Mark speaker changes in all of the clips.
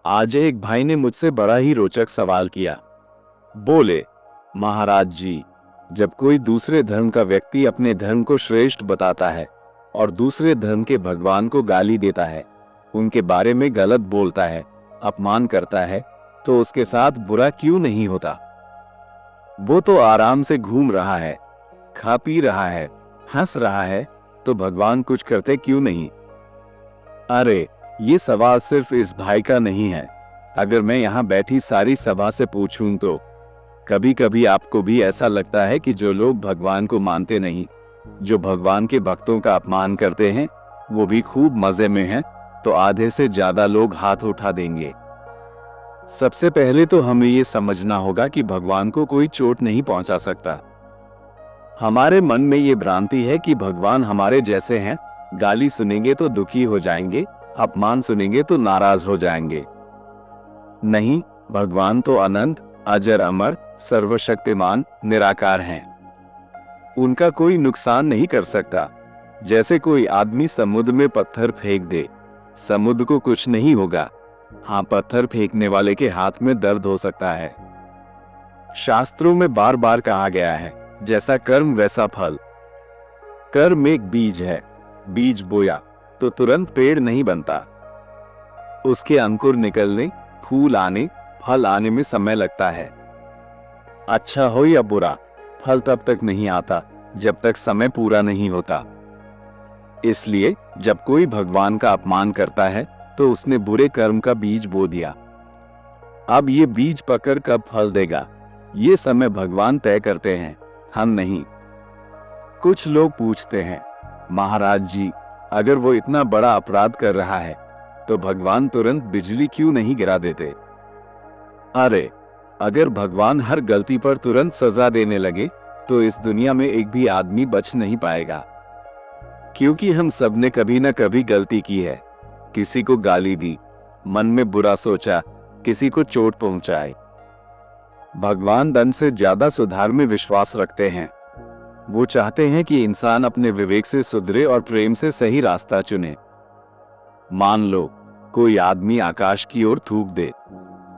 Speaker 1: आज एक भाई ने मुझसे बड़ा ही रोचक सवाल किया। बोले, महाराज जी, जब कोई दूसरे धर्म का व्यक्ति अपने धर्म को श्रेष्ठ बताता है और दूसरे धर्म के भगवान को गाली देता है, उनके बारे में गलत बोलता है, अपमान करता है, तो उसके साथ बुरा क्यों नहीं होता? वो तो आराम से घूम रहा है, खा पी रहा है, हंस रहा है, तो भगवान कुछ करते क्यों नहीं? अरे, ये सवाल सिर्फ इस भाई का नहीं है। अगर मैं यहाँ बैठी सारी सभा से पूछूं तो कभी कभी आपको भी ऐसा लगता है कि जो लोग भगवान को मानते नहीं, जो भगवान के भक्तों का अपमान करते हैं, वो भी खूब मजे में हैं, तो आधे से ज्यादा लोग हाथ उठा देंगे। सबसे पहले तो हमें ये समझना होगा कि भगवान को कोई चोट नहीं पहुंचा सकता। हमारे मन में ये भ्रांति है कि भगवान हमारे जैसे हैं, गाली सुनेंगे तो दुखी हो जाएंगे, अपमान सुनेंगे तो नाराज हो जाएंगे। नहीं, भगवान तो अनंत, अजर, अमर, सर्वशक्तिमान, निराकार हैं। उनका कोई नुकसान नहीं कर सकता। जैसे कोई आदमी समुद्र में पत्थर फेंक दे, समुद्र को कुछ नहीं होगा। हाँ, पत्थर फेंकने वाले के हाथ में दर्द हो सकता है। शास्त्रों में बार बार कहा गया है, जैसा कर्म वैसा फल। कर्म एक बीज है, बीज बोया तो तुरंत पेड़ नहीं बनता। उसके अंकुर निकलने, फूल आने, फल आने में समय लगता है। अच्छा हो या बुरा, फल तब तक नहीं आता जब तक समय पूरा नहीं होता। इसलिए जब कोई भगवान का अपमान करता है तो उसने बुरे कर्म का बीज बो दिया। अब ये बीज पककर कब फल देगा, ये समय भगवान तय करते हैं, हम नहीं। कुछ लोग पूछते हैं, महाराज जी, अगर वो इतना बड़ा अपराध कर रहा है तो भगवान तुरंत बिजली क्यों नहीं गिरा देते? अरे, अगर भगवान हर गलती पर तुरंत सजा देने लगे तो इस दुनिया में एक भी आदमी बच नहीं पाएगा। क्योंकि हम सब ने कभी ना कभी गलती की है। किसी को गाली दी, मन में बुरा सोचा, किसी को चोट पहुंचाई। भगवान दंड से ज्यादा सुधार में विश्वास रखते हैं। वो चाहते हैं कि इंसान अपने विवेक से सुधरे और प्रेम से सही रास्ता चुने। मान लो कोई आदमी आकाश की ओर थूक दे,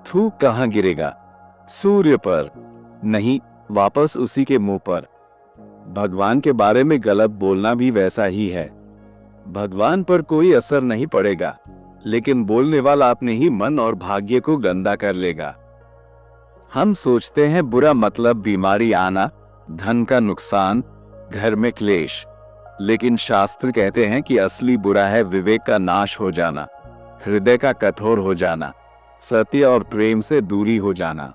Speaker 1: थूक कहां गिरेगा? सूर्य पर? नहीं, वापस उसी के मुंह पर। भगवान के बारे में गलत बोलना भी वैसा ही है। भगवान पर कोई असर नहीं पड़ेगा, लेकिन बोलने वाला अपने ही मन और भाग्य को गंदा कर लेगा। हम सोचते हैं बुरा मतलब बीमारी आना, धन का नुकसान, घर में क्लेश, लेकिन शास्त्र कहते हैं कि असली बुरा है विवेक का नाश हो जाना, हृदय का कठोर हो जाना, सत्य और प्रेम से दूरी हो जाना।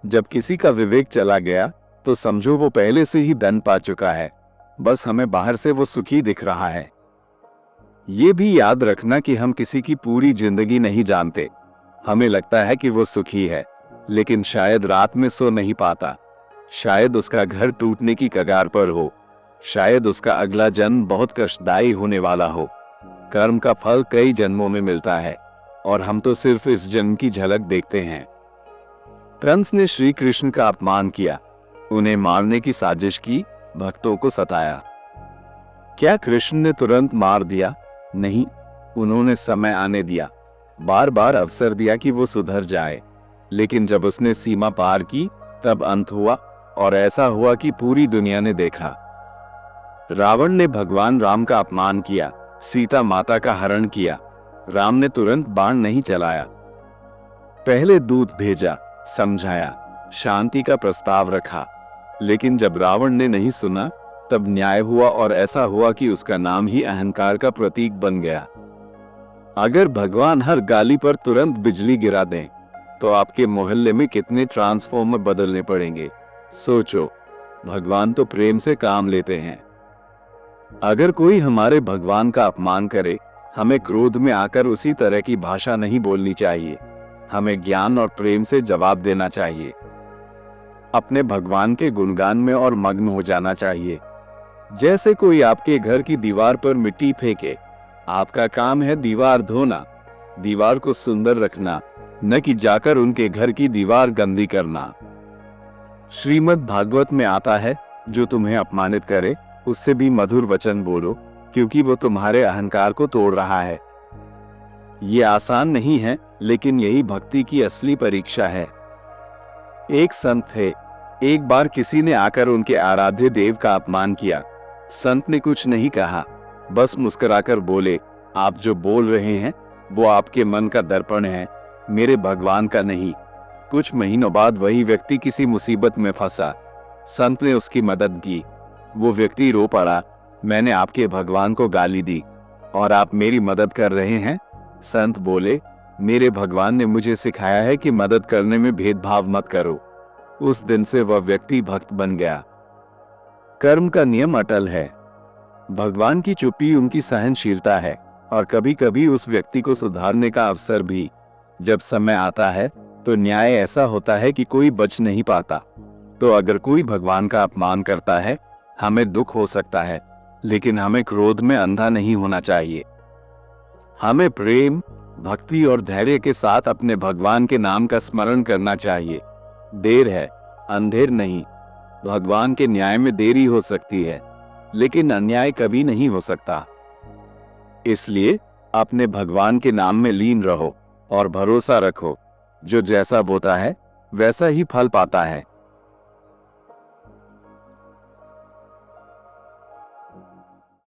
Speaker 1: जब किसी का विवेक चला गया तो समझो वो पहले से ही धन पा चुका है, बस हमें बाहर से वो सुखी दिख रहा है। ये भी याद रखना कि हम किसी की पूरी जिंदगी नहीं जानते। हमें लगता है कि वो सुखी है, लेकिन शायद रात में सो नहीं पाता, शायद उसका घर टूटने की कगार पर हो, शायद उसका अगला जन्म बहुत कष्टदायी होने वाला हो। कर्म का फल कई जन्मों में मिलता है और हम तो सिर्फ इस जन्म की झलक देखते हैं। कंस ने श्री कृष्ण का अपमान किया, उन्हें मारने की साजिश की, भक्तों को सताया। क्या कृष्ण ने तुरंत मार दिया? नहीं, उन्होंने समय आने दिया, बार बार अवसर दिया कि वो सुधर जाए। लेकिन जब उसने सीमा पार की तब अंत हुआ, और ऐसा हुआ कि पूरी दुनिया ने देखा। रावण ने भगवान राम का अपमान किया, सीता माता का हरण किया। राम ने तुरंत बाण नहीं चलाया, पहले दूत भेजा, समझाया, शांति का प्रस्ताव रखा। लेकिन जब रावण ने नहीं सुना तब न्याय हुआ, और ऐसा हुआ कि उसका नाम ही अहंकार का प्रतीक बन गया। अगर भगवान हर गाली पर तुरंत बिजली गिरा दें तो आपके मोहल्ले में कितने ट्रांसफॉर्मर बदलने पड़ेंगे? सोचो, भगवान तो प्रेम से काम लेते हैं। अगर कोई हमारे भगवान का अपमान करे, हमें क्रोध में आकर उसी तरह की भाषा नहीं बोलनी चाहिए। हमें ज्ञान और प्रेम से जवाब देना चाहिए। अपने भगवान के गुणगान में और मग्न हो जाना चाहिए। जैसे कोई आपके घर की दीवार पर मिट्टी फेंके, आपका काम है दीवार धोना, दीवार को सुंदर रखना, न कि जाकर उनके घर की दीवार गंदी करना। श्रीमद् भागवत में आता है, जो तुम्हें अपमानित करे उससे भी मधुर वचन बोलो, क्योंकि वो तुम्हारे अहंकार को तोड़ रहा है। ये आसान नहीं है, लेकिन यही भक्ति की असली परीक्षा है। एक संत थे। एक बार किसी ने आकर उनके आराध्य देव का अपमान किया। संत ने कुछ नहीं कहा, बस मुस्कुराकर बोले, आप जो बोल रहे हैं वो आपके मन का दर्पण है, मेरे भगवान का नहीं। कुछ महीनों बाद वही व्यक्ति किसी मुसीबत में फंसा। संत ने उसकी मदद की। वो व्यक्ति रो पड़ा, मैंने आपके भगवान को गाली दी और आप मेरी मदद कर रहे हैं। संत बोले, मेरे भगवान ने मुझे सिखाया है कि मदद करने में भेदभाव मत करो। उस दिन से वह व्यक्ति भक्त बन गया। कर्म का नियम अटल है। भगवान की चुप्पी उनकी सहनशीलता है, और कभी कभी उस व्यक्ति को सुधारने का अवसर भी। जब समय आता है तो न्याय ऐसा होता है कि कोई बच नहीं पाता। तो अगर कोई भगवान का अपमान करता है, हमें दुख हो सकता है, लेकिन हमें क्रोध में अंधा नहीं होना चाहिए। हमें प्रेम, भक्ति और धैर्य के साथ अपने भगवान के नाम का स्मरण करना चाहिए। देर है, अंधेर नहीं। भगवान के न्याय में देरी हो सकती है, लेकिन अन्याय कभी नहीं हो सकता। इसलिए अपने भगवान के नाम में लीन रहो और भरोसा रखो, जो जैसा बोता है वैसा ही फल पाता है।